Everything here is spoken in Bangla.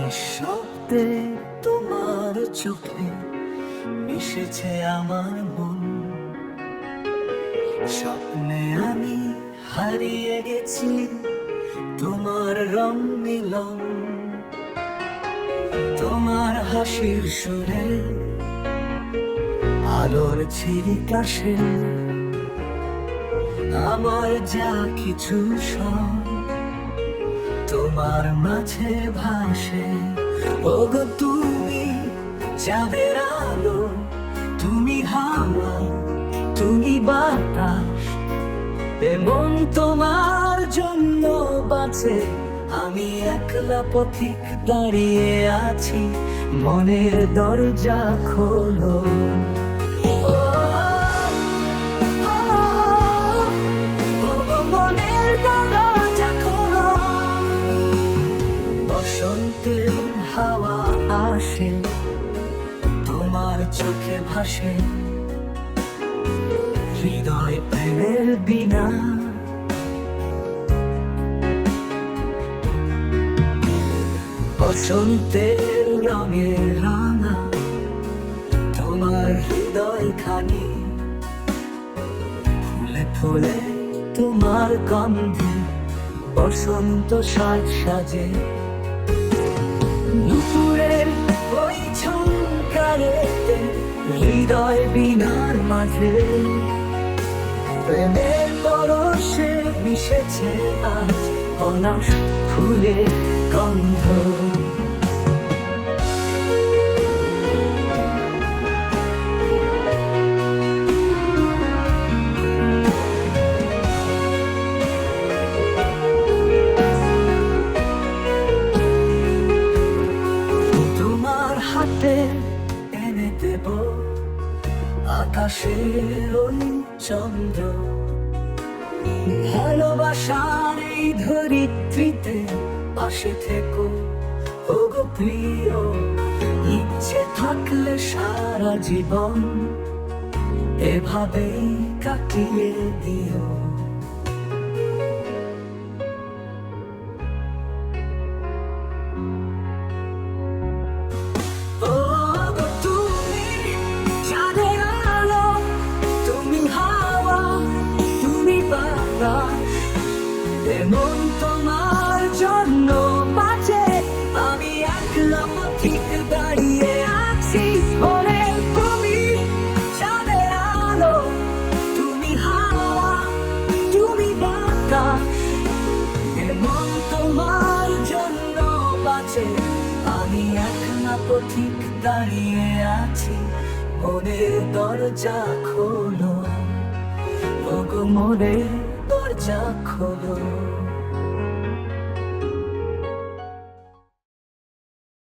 নিঃশব্দে তোমার চোখে মিশেছে আমার মন। স্বপ্নে আমি হারিয়ে গেছি তোমার রং মিলন। তোমার হাসির সুরে আলোর ছিরিকাশে আমার যা কিছু সব তোমার মাঝে ভাসে। ওগো তুমি চাঁদের আলো, তুমি হাওয়া, তুমি বাতাস, এমন তোমার জন্য বাঁচে আমি একলা পথিক দাঁড়িয়ে আছি। মনের দরজা খোলো, মনের দরজা খোলো। বসন্তের হাওয়া আসে, তোমার চোখে ভাসে হৃদয় প্রেমের বিনা। বসন্তের রঙে রাঙা তোমার হৃদয় খানি, ফুলে ফুলে তোমার গন্ধে বসন্ত সাজ সাজে। দুপুরের ওই ঝংকারেতে হৃদয় বিনার মাঝে প্রেমের পরশে মিশেছে আজ অনাস ফুলের গন্ধ। তোমার হাতে এনে দেব আকাশের ওই চন্দ্র। ভালোবাসার এই ধরিত্রীতে পাশে থেকো ওগো প্রিয়। ইচ্ছে থাকলে সারা জীবন এভাবেই কাটিয়ে দিও। এমন তোমার জন্য বাঁচে আমি একলা পথিক দাঁড়িয়ে আছি। ওরে তুমি চাঁদের আলো, তুমি হাওয়া, তুমি বাতাস, এমন তোমার জন্য বাঁচে আমি একলা পথিক দাঁড়িয়ে আছি। মনের দরজা খোলো, ওগো মনের দরজা খোলো।